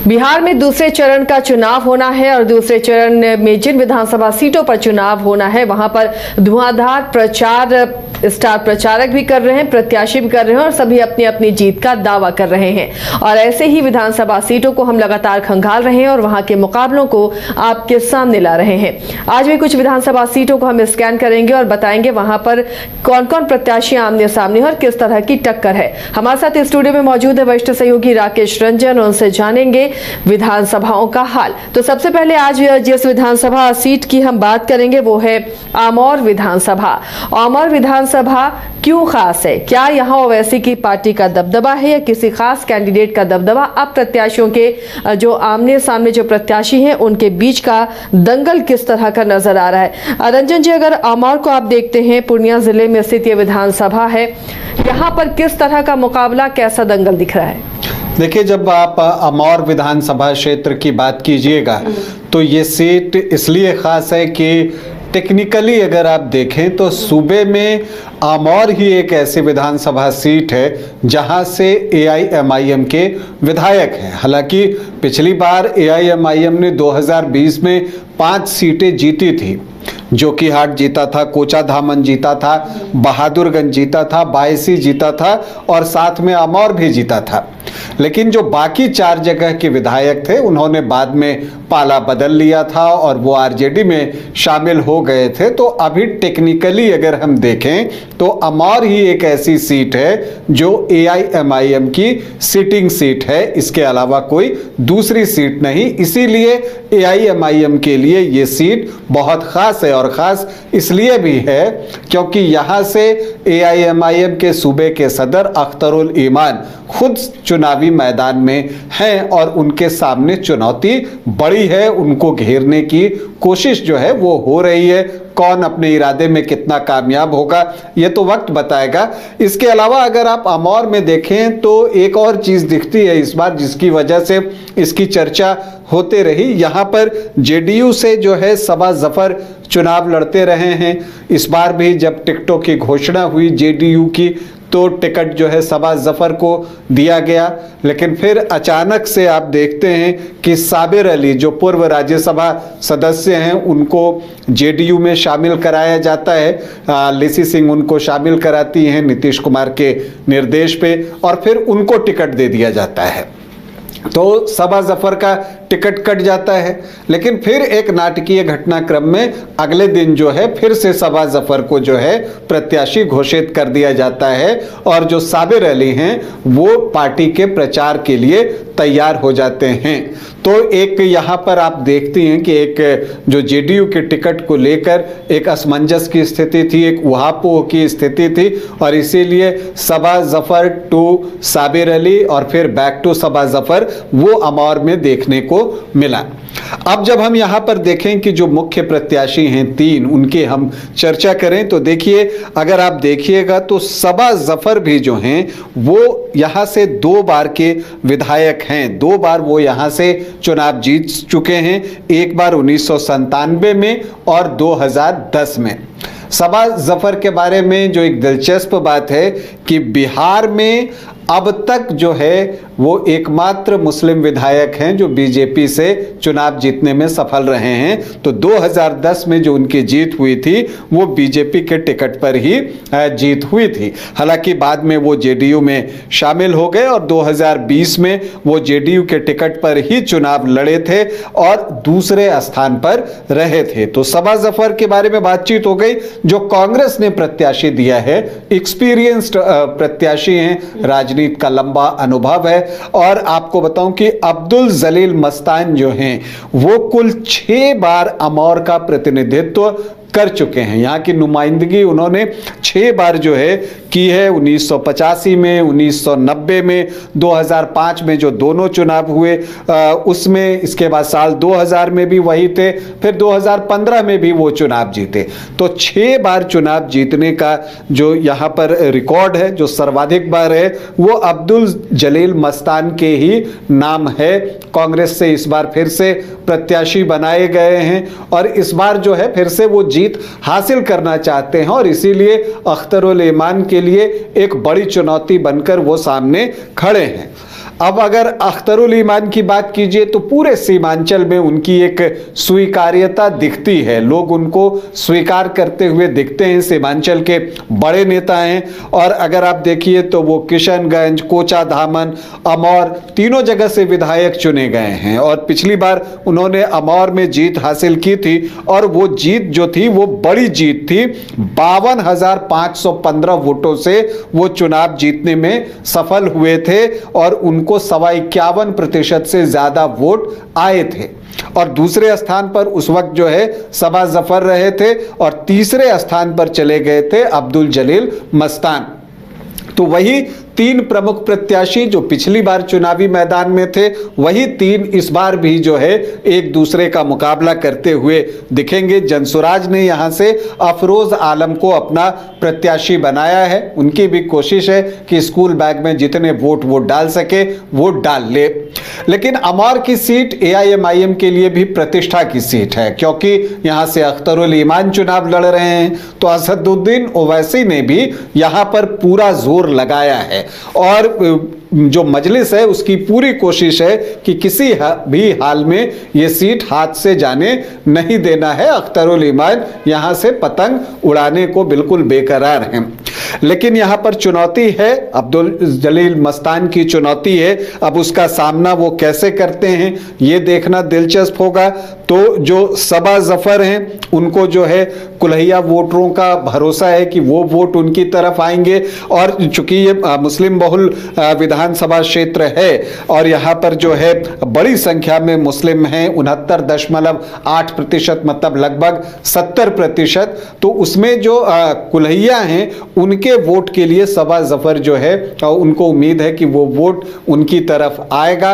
बिहार में दूसरे चरण का चुनाव होना है और दूसरे चरण में जिन विधानसभा सीटों पर चुनाव होना है वहां पर धुआंधार प्रचार स्टार प्रचारक भी कर रहे हैं, प्रत्याशी भी कर रहे हैं और सभी अपनी अपनी जीत का दावा कर रहे हैं। और ऐसे ही विधानसभा सीटों को हम लगातार खंगाल रहे हैं और वहां के मुकाबलों को आपके सामने ला रहे हैं। आज भी कुछ विधानसभा सीटों को हम स्कैन करेंगे और बताएंगे वहां पर कौन कौन प्रत्याशी आमने सामने और किस तरह की टक्कर है। हमारे साथ स्टूडियो में मौजूद है वरिष्ठ सहयोगी राकेश रंजन, उनसे जानेंगे विधानसभाओं का हाल। तो सबसे पहले आज जिस विधानसभा सीट की हम बात करेंगे वो है आमौर विधानसभा। आमौर विधानसभा क्यों खास है? क्या यहाँ ओवैसी की पार्टी का दबदबा है या किसी खास कैंडिडेट का दबदबा? अब प्रत्याशियों के जो आमने सामने जो प्रत्याशी हैं उनके बीच का दंगल किस तरह का नजर आ रहा है? रंजन जी, अगर आमौर को आप देखते हैं, पूर्णिया जिले में स्थित ये विधानसभा है, यहाँ पर किस तरह का मुकाबला, कैसा दंगल दिख रहा है? देखिए, जब आप आमौर विधानसभा क्षेत्र की बात कीजिएगा तो ये सीट इसलिए खास है कि टेक्निकली अगर आप देखें तो सूबे में आमौर ही एक ऐसी विधानसभा सीट है जहां से एआईएमआईएम के विधायक हैं। हालांकि पिछली एआर एआईएमआईएम ने 2020 में 5 सीटें जीती थी। जोकीहाट जीता था, कोचाधामन जीता था, बहादुरगंज जीता था, बायसी जीता था और साथ में आमौर भी जीता था। लेकिन जो बाकी 4 जगह के विधायक थे उन्होंने बाद में पाला बदल लिया था और वो आरजेडी में शामिल हो गए थे। तो अभी टेक्निकली अगर हम देखें तो आमौर ही एक ऐसी सीट है जो एआईएमआईएम की सिटिंग सीट है, इसके अलावा कोई दूसरी सीट नहीं। इसीलिए एआईएमआईएम के लिए ये सीट बहुत खास है और खास इसलिए भी है क्योंकि यहाँ से एआईएमआईएम के सूबे के सदर अख्तरुल ईमान खुद चुनावी मैदान में हैं और उनके सामने चुनौती बड़ी है। उनको घेरने की कोशिश जो है वो हो रही है। कौन अपने इरादे में कितना कामयाब होगा ये तो वक्त बताएगा। इसके अलावा अगर आप आमौर में देखें तो एक और चीज दिखती है इस बार जिसकी वजह से इसकी चर्चा होते रही। यहाँ पर जेडीयू से जो है सबा जफर चुनाव लड़ते रहे हैं। इस बार भी जब टिकटों की घोषणा हुई जेडीयू की तो टिकट जो है सबा जफर को दिया गया, लेकिन फिर अचानक से आप देखते हैं कि साबिर अली जो पूर्व राज्यसभा सदस्य हैं उनको जेडीयू में शामिल कराया जाता है। लिसी सिंह उनको शामिल कराती हैं नीतीश कुमार के निर्देश पे और फिर उनको टिकट दे दिया जाता है। तो सबा जफर का टिकट कट जाता है। लेकिन फिर एक नाटकीय घटनाक्रम में अगले दिन जो है फिर से सबा जफर को जो है प्रत्याशी घोषित कर दिया जाता है और जो साबिर अली हैं वो पार्टी के प्रचार के लिए तैयार हो जाते हैं। तो एक यहाँ पर आप देखती हैं कि एक जो जेडीयू के टिकट को लेकर एक असमंजस की स्थिति थी, एक उहापोह की स्थिति थी और इसीलिए सबा जफर टू साबिर अली और फिर बैक टू सबा जफर वो आमौर में देखने को मिला। अब जब हम यहाँ पर देखें कि जो मुख्य प्रत्याशी हैं 3 उनके हम चर्चा करें तो देखिए, अगर आप देखिएगा तो सबा जफर भी जो हैं वो यहाँ से 2 बार के विधायक हैं। 2 बार वो यहाँ से चुनाव जीत चुके हैं, एक बार 1997 में और 2010 में। सबा जफर के बारे में जो एक दिलचस्प बात है कि बिहार में अब तक जो है वो एकमात्र मुस्लिम विधायक हैं जो बीजेपी से चुनाव जीतने में सफल रहे हैं। तो 2010 में जो उनकी जीत हुई थी वो बीजेपी के टिकट पर ही जीत हुई थी। हालांकि बाद में वो जेडीयू में शामिल हो गए और 2020 में वो जेडीयू के टिकट पर ही चुनाव लड़े थे और दूसरे स्थान पर रहे थे। तो सबा जफर के बारे में बातचीत हो गई। जो कांग्रेस ने प्रत्याशी दिया है, एक्सपीरियंस्ड प्रत्याशी हैं, राजनीति का लंबा अनुभव है। और आपको बताऊं कि अब्दुल जलील मस्तान जो हैं वो कुल 6 बार आमौर का प्रतिनिधित्व कर चुके हैं। यहाँ की नुमाइंदगी उन्होंने 6 बार जो है की है, 1985 में, 1990 में, 2005 में जो दोनों चुनाव हुए उसमें, इसके बाद साल 2000 में भी वही थे, फिर 2015 में भी वो चुनाव जीते। तो 6 बार चुनाव जीतने का जो यहाँ पर रिकॉर्ड है, जो सर्वाधिक बार है, वो अब्दुल जलील मस्तान के ही नाम है। कांग्रेस से इस बार फिर से प्रत्याशी बनाए गए हैं और इस बार जो है फिर से वो जीत हासिल करना चाहते हैं और इसीलिए अख्तरुल ईमान के लिए एक बड़ी चुनौती बनकर वो सामने खड़े हैं। अब अगर अख्तरुल ईमान की बात कीजिए तो पूरे सीमांचल में उनकी एक स्वीकार्यता दिखती है, लोग उनको स्वीकार करते हुए दिखते हैं, सीमांचल के बड़े नेता हैं। और अगर आप देखिए तो वो किशनगंज, कोचाधामन, अमौर तीनों जगह से विधायक चुने गए हैं और पिछली बार उन्होंने अमौर में जीत हासिल की थी और वो जीत जो थी वो बड़ी जीत थी। 52,515 वोटों से वो चुनाव जीतने में सफल हुए थे और उनको 51% से ज्यादा वोट आए थे। और दूसरे स्थान पर उस वक्त जो है सबा जफर रहे थे और तीसरे स्थान पर चले गए थे अब्दुल जलील मस्तान। तो वही 3 प्रमुख प्रत्याशी जो पिछली बार चुनावी मैदान में थे, वही 3 इस बार भी जो है एक दूसरे का मुकाबला करते हुए दिखेंगे। जनसुराज ने यहां से अफरोज आलम को अपना प्रत्याशी बनाया है। उनकी भी कोशिश है कि स्कूल बैग में जितने वोट वो डाल सके वो डाल ले। लेकिन अमौर की सीट AIMIM के लिए भी प्रतिष्ठा की सीट है, क्योंकि यहां से अख्तरुल ईमान चुनाव लड़ रहे हैं तो असदुद्दीन ओवैसी ने भी यहां पर पूरा जोर लगाया है और जो मजलिस है उसकी पूरी कोशिश है कि किसी भी हाल में ये सीट हाथ से जाने नहीं देना है। अख्तरुल ईमान यहां से पतंग उड़ाने को बिल्कुल बेकरार हैं। लेकिन यहां पर चुनौती है, अब्दुल जलील मस्तान की चुनौती है। अब उसका सामना वो कैसे करते हैं ये देखना दिलचस्प होगा। तो जो सबा जफर हैं उनको जो है कुल्हिया वोटरों का भरोसा है कि वो वोट उनकी तरफ आएंगे और चूंकि ये मुस्लिम बहुल विधानसभा क्षेत्र है और यहाँ पर जो है बड़ी संख्या में मुस्लिम हैं, 69.8% मतलब लगभग 70%। तो उसमें जो कुल्हिया हैं उनके वोट के लिए सबा जफर जो है उनको उम्मीद है कि वो वोट उनकी तरफ आएगा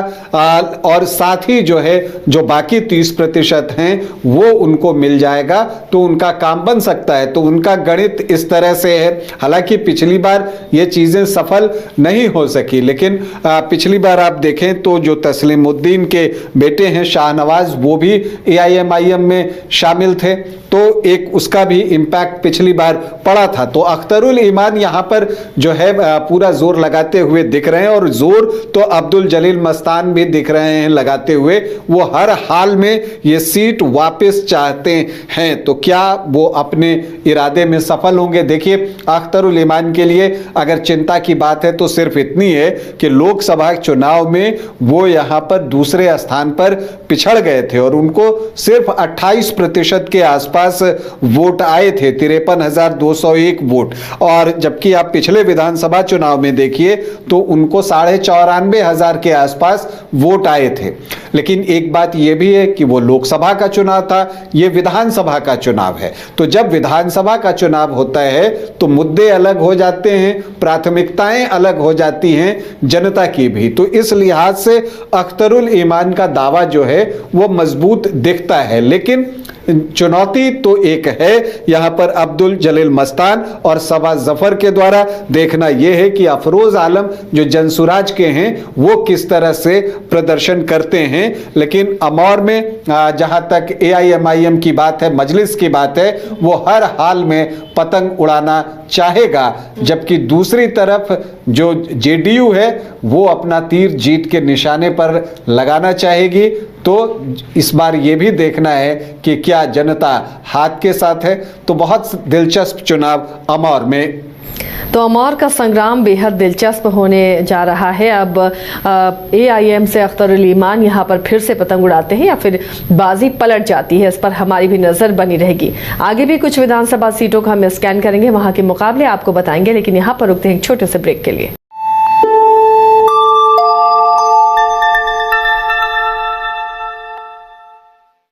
और साथ ही जो है जो बाकी 30% हैं वो उनको मिल जाएगा तो उनका काम बन सकता है। तो उनका गणित इस तरह से है। हालांकि पिछली बार ये चीजें सफल नहीं हो सकी, लेकिन पिछली बार आप देखें तो जो तस्लीमुद्दीन के बेटे हैं शाहनवाज वो भी AIMIM में शामिल थे, तो एक उसका भी इम्पैक्ट पिछली बार पड़ा था। तो अख्तरुल ईमान यहां पर जो है पूरा जोर लगाते हुए दिख रहे हैं और जोर तो अब्दुल जलील मस्तान भी दिख रहे हैं लगाते हुए। वो हर हाल में ये सीट वापस चाहते हैं। तो क्या वो अपने इरादे में सफल होंगे? देखिए, अख्तरुल ईमान के लिए अगर चिंता की बात है तो सिर्फ इतनी है कि लोकसभा चुनाव में वो यहां पर दूसरे स्थान पर पिछड़ गए थे और उनको सिर्फ 28% के आसपास वोट आए थे, 53,201 वोट। और जबकि आप पिछले विधानसभा चुनाव में देखिए तो उनको 94,500 के आसपास वोट आए थे। लेकिन एक बात यह भी है कि वो लोकसभा का चुनाव था, ये विधानसभा का चुनाव है। तो जब विधानसभा का चुनाव होता है तो मुद्दे अलग हो जाते हैं, प्राथमिकताएं अलग हो जाती हैं जनता की भी। तो इस लिहाज से अख्तरुल ईमान का दावा जो है वो मजबूत दिखता है। लेकिन चुनौती तो एक है यहां पर अब्दुल जलील मस्तान और सबा जफर के द्वारा। देखना यह है कि अफरोज आलम जो जनसुराज के हैं वो किस तरह से प्रदर्शन करते हैं। लेकिन अमौर में जहां तक AIMIM की बात है, मजलिस की बात है, वो हर हाल में पतंग उड़ाना चाहेगा, जबकि दूसरी तरफ जो JDU है वो अपना तीर जीत के निशाने पर लगाना चाहेगी। तो इस बार ये भी देखना है कि क्या जनता हाथ के साथ है। तो बहुत दिलचस्प चुनाव अमौर में। तो अमौर का संग्राम बेहद दिलचस्प होने जा रहा है। अब AIM से अख्तरुल ईमान यहाँ पर फिर से पतंग उड़ाते हैं या फिर बाजी पलट जाती है, इस पर हमारी भी नज़र बनी रहेगी। आगे भी कुछ विधानसभा सीटों का हम स्कैन करेंगे, वहाँ के मुकाबले आपको बताएंगे, लेकिन यहाँ पर रुकते हैं एक छोटे से ब्रेक के लिए।